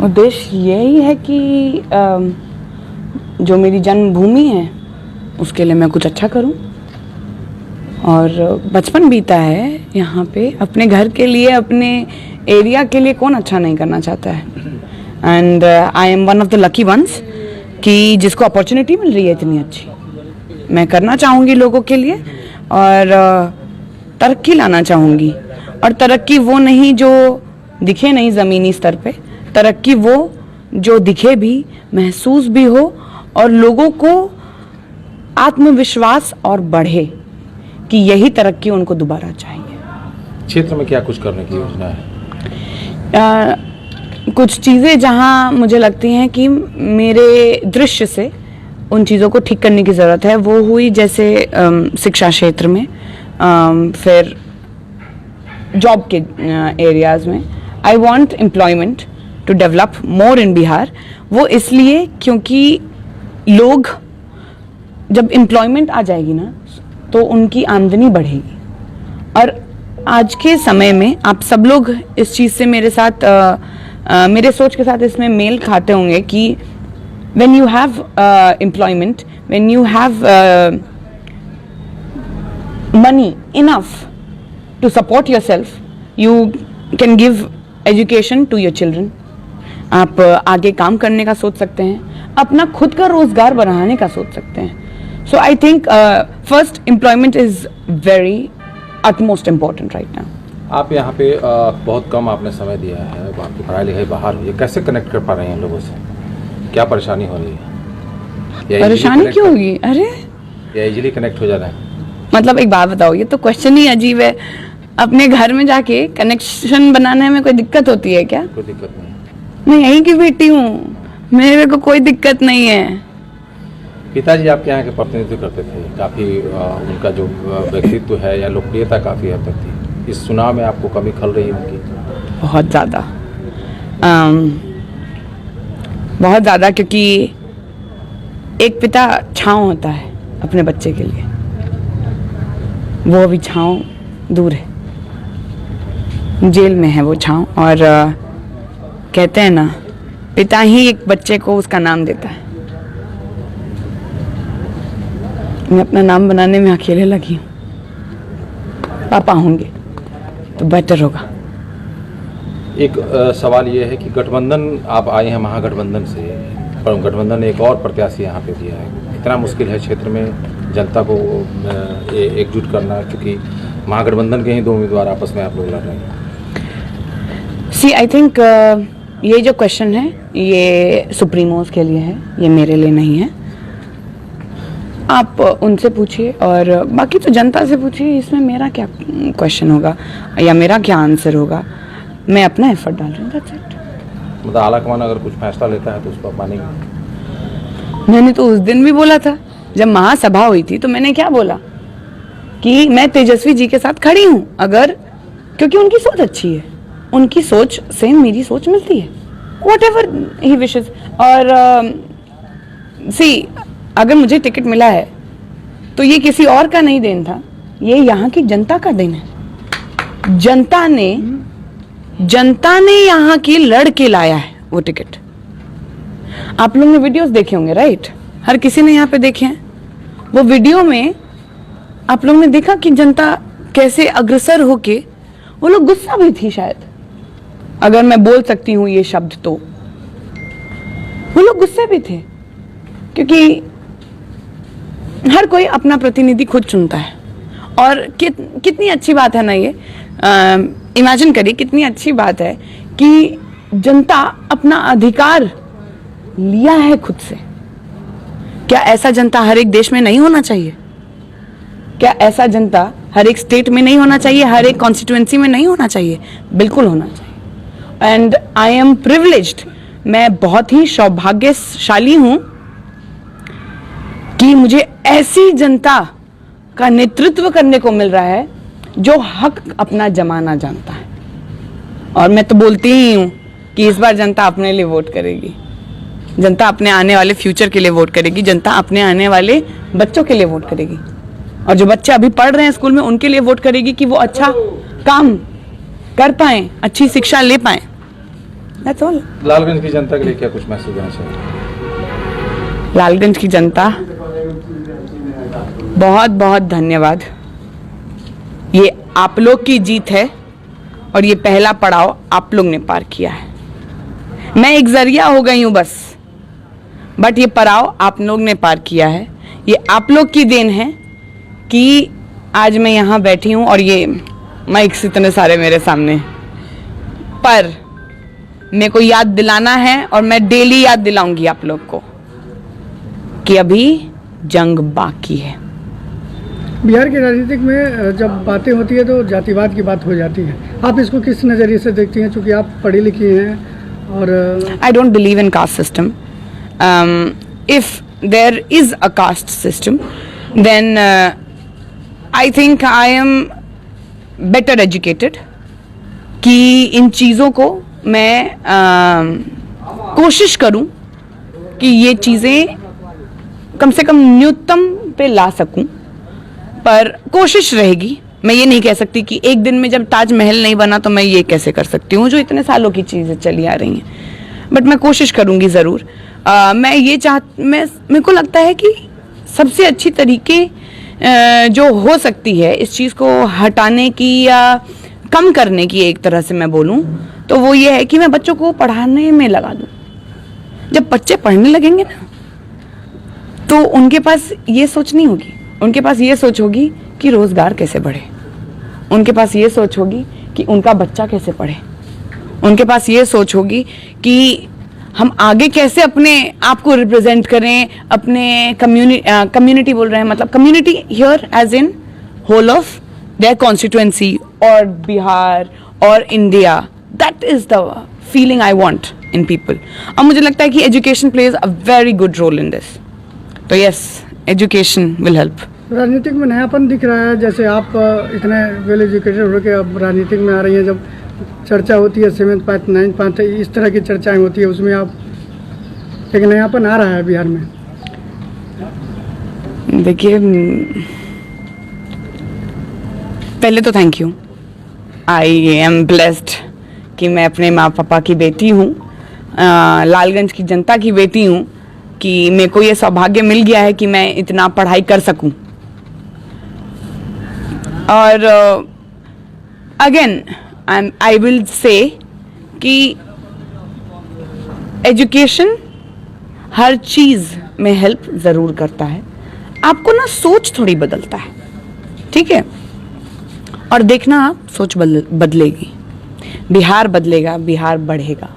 उद्देश्य यही है कि जो मेरी जन्मभूमि है उसके लिए मैं कुछ अच्छा करूं। और बचपन बीता है यहाँ पे, अपने घर के लिए, अपने एरिया के लिए कौन अच्छा नहीं करना चाहता है। And I am one of the lucky ones कि जिसको अपॉर्चुनिटी मिल रही है इतनी अच्छी। मैं करना चाहूँगी लोगों के लिए और तरक्की लाना चाहूँगी। और तरक्की वो नहीं जो दिखे नहीं ज़मीनी स्तर पे, तरक्की वो जो दिखे भी, महसूस भी हो और लोगों को आत्मविश्वास और बढ़े कि यही तरक्की उनको दोबारा चाहिए। क्षेत्र में क्या कुछ करने की योजना है? कुछ चीज़ें जहां मुझे लगती हैं कि मेरे दृश्य से उन चीज़ों को ठीक करने की ज़रूरत है, वो हुई जैसे शिक्षा क्षेत्र में, फिर जॉब के एरियाज़ में। I want employment to develop more in Bihar. वो इसलिए क्योंकि लोग जब एम्प्लॉयमेंट आ जाएगी ना तो उनकी आमदनी बढ़ेगी। और आज के समय में आप सब लोग इस चीज़ से मेरे साथ मेरे सोच के साथ इसमें मेल खाते होंगे कि when you have employment, when you have money enough to support yourself, you can give education to your children. आप आगे काम करने का सोच सकते हैं, अपना खुद का रोजगार बढ़ाने का सोच सकते हैं। So I think first employment is very utmost important right now. आप यहाँ पे बहुत कम आपने समय दिया है, आपकी पढ़ाई लिखाई बाहर हुई है, कैसे कनेक्ट कर पा रहे हैं लोगों से? क्या परेशानी हो रही है? परेशानी क्यों होगी? अरे या इजीली कनेक्ट हो जा रहा है? मतलब एक बात बताओ, ये तो क्वेश्चन ही अजीब है। अपने घर में जाके कनेक्शन बनाने में कोई दिक्कत होती है क्या? कोई दिक्कत नहीं। मैं यहीं की बेटी हूँ, मेरे को कोई दिक्कत नहीं है। पिताजी आपके यहाँ के प्रतिनिधित्व करते थे, काफ़ी उनका जो व्यक्तित्व है या लोकप्रियता काफ़ी हद तक थी। इस चुनाव में आपको कमी खल रही है उनकी? बहुत ज़्यादा, क्योंकि एक पिता छाँव होता है अपने बच्चे के लिए, वो अभी छाँव दूर है, जेल में है वो छाँव। और कहते हैं ना, पिता ही एक बच्चे को उसका नाम देता है। मैं अपना नाम बनाने में अकेले लगी हूँ। पापा होंगे तो बेटर होगा। एक सवाल ये है कि गठबंधन, आप आए हैं महागठबंधन से, पर गठबंधन ने एक और प्रत्याशी यहाँ पे दिया है। कितना मुश्किल है क्षेत्र में जनता को एकजुट करना, क्योंकि महागठबंधन के ही दो उम्मीदवार आपस में आप लोग लड़ रहे हैं। सी आई थिंक ये जो क्वेश्चन है ये सुप्रीमोस के लिए है, ये मेरे लिए नहीं है। आप उनसे पूछिए और बाकी तो जनता से पूछिए। इसमें मेरा क्या क्वेश्चन होगा या मेरा क्या आंसर होगा? मैं अपना एफर्ट डाल रही हूँ, दैट्स इट। मतलब आलाकमान अगर कुछ फैसला लेता है तो उसको आप मानेंगे? मैंने तो उस दिन भी बोला था, जब महासभा हुई थी, तो मैंने क्या बोला कि मैं तेजस्वी जी के साथ खड़ी हूँ, अगर, क्योंकि उनकी सोच अच्छी है, उनकी सोच से मेरी सोच मिलती है, व्हाटएवर ही विशेस। और सी, अगर मुझे टिकट मिला है तो ये किसी और का नहीं देन था, ये यहाँ की जनता का देन है। जनता ने यहाँ की लड़ के लाया है वो टिकट। आप लोग ने वीडियोस देखे होंगे, राइट? हर किसी ने यहाँ पे देखे हैं। वो वीडियो में आप लोग ने देखा कि जनता कैसे अग्रसर होके, वो लोग गुस्सा भी थी शायद, अगर मैं बोल सकती हूँ ये शब्द, तो वो लोग गुस्से भी थे, क्योंकि हर कोई अपना प्रतिनिधि खुद चुनता है। और कितनी अच्छी बात है ना ये। इमेजिन करिए कितनी अच्छी बात है कि जनता अपना अधिकार लिया है खुद से। क्या ऐसा जनता हर एक देश में नहीं होना चाहिए? क्या ऐसा जनता हर एक स्टेट में नहीं होना चाहिए? हर एक कॉन्स्टिट्यूएंसी में नहीं होना चाहिए? बिल्कुल होना चाहिए। एंड आई एम प्रिविलेज्ड, मैं बहुत ही सौभाग्यशाली हूं कि मुझे ऐसी जनता का नेतृत्व करने को मिल रहा है जो हक अपना जमाना जानता है। और मैं तो बोलती ही हूँ कि इस बार जनता अपने लिए वोट करेगी, जनता अपने आने वाले फ्यूचर के लिए वोट करेगी, जनता अपने आने वाले बच्चों के लिए वोट करेगी, और जो बच्चे अभी पढ़ रहे हैं स्कूल में उनके लिए वोट करेगी कि वो अच्छा काम कर पाएं, अच्छी शिक्षा ले पाएं। That's all. लालगंज की जनता के लिए क्या कुछ मैसेज देना चाहिए? लालगंज की जनता, बहुत बहुत धन्यवाद। ये आप लोग की जीत है और ये पहला पड़ाव आप लोग ने पार किया है। मैं एक जरिया हो गई हूं बस, बट ये पड़ाव आप लोग ने पार किया है। ये आप लोग की देन है कि आज मैं यहाँ बैठी हूँ और ये माइक्स इतने सारे मेरे सामने। पर मेरे को याद दिलाना है और मैं डेली याद दिलाऊंगी आप लोग को कि अभी जंग बाकी है। बिहार की राजनीतिक में जब बातें होती है तो जातिवाद की बात हो जाती है, आप इसको किस नज़रिए से देखती हैं? चूँकि आप पढ़ी लिखी हैं और I don't believe in caste system. If there is a caste system, then I think I am better educated कि इन चीज़ों को मैं कोशिश करूं कि ये चीज़ें कम से कम न्यूनतम पे ला सकूं। पर कोशिश रहेगी। मैं ये नहीं कह सकती कि एक दिन में जब ताजमहल नहीं बना तो मैं ये कैसे कर सकती हूँ, जो इतने सालों की चीज़ें चली आ रही हैं। बट मैं कोशिश करूँगी ज़रूर। मैं ये मेरे को लगता है कि सबसे अच्छी तरीके जो हो सकती है इस चीज़ को हटाने की या कम करने की, एक तरह से मैं बोलूँ तो वो ये है कि मैं बच्चों को पढ़ाने में लगा दूँ। जब बच्चे पढ़ने लगेंगे ना तो उनके पास ये सोच नहीं होगी, उनके पास ये सोच होगी कि रोज़गार कैसे बढ़े, उनके पास ये सोच होगी कि उनका बच्चा कैसे पढ़े, उनके पास ये सोच होगी कि हम आगे कैसे अपने आप को रिप्रेजेंट करें, अपने कम्युनिटी बोल रहे हैं, मतलब community here as in whole of their constituency और बिहार और India. That is the feeling I want in people. और मुझे लगता है कि education plays a very good role in this. तो यस, एजुकेशन विल हेल्प। राजनीतिक में नयापन दिख रहा है, जैसे आप इतने वेल एजुकेटेड होकर अब राजनीतिक में आ रही हैं, जब चर्चा होती है 7th पाथ 9th पाथ इस तरह की चर्चाएं होती है, उसमें आप एक नयापन आ रहा है बिहार में। देखिए, पहले तो thank you. I am blessed कि मैं अपने माँ पापा की बेटी हूँ, लालगंज की जनता की बेटी हूँ, कि मेरे को ये सौभाग्य मिल गया है कि मैं इतना पढ़ाई कर सकूं। और अगेन आई विल से कि एजुकेशन हर चीज़ में हेल्प ज़रूर करता है। आपको ना सोच थोड़ी बदलता है, ठीक है? और देखना आप सोच बदलेगी, बिहार बदलेगा, बिहार बढ़ेगा।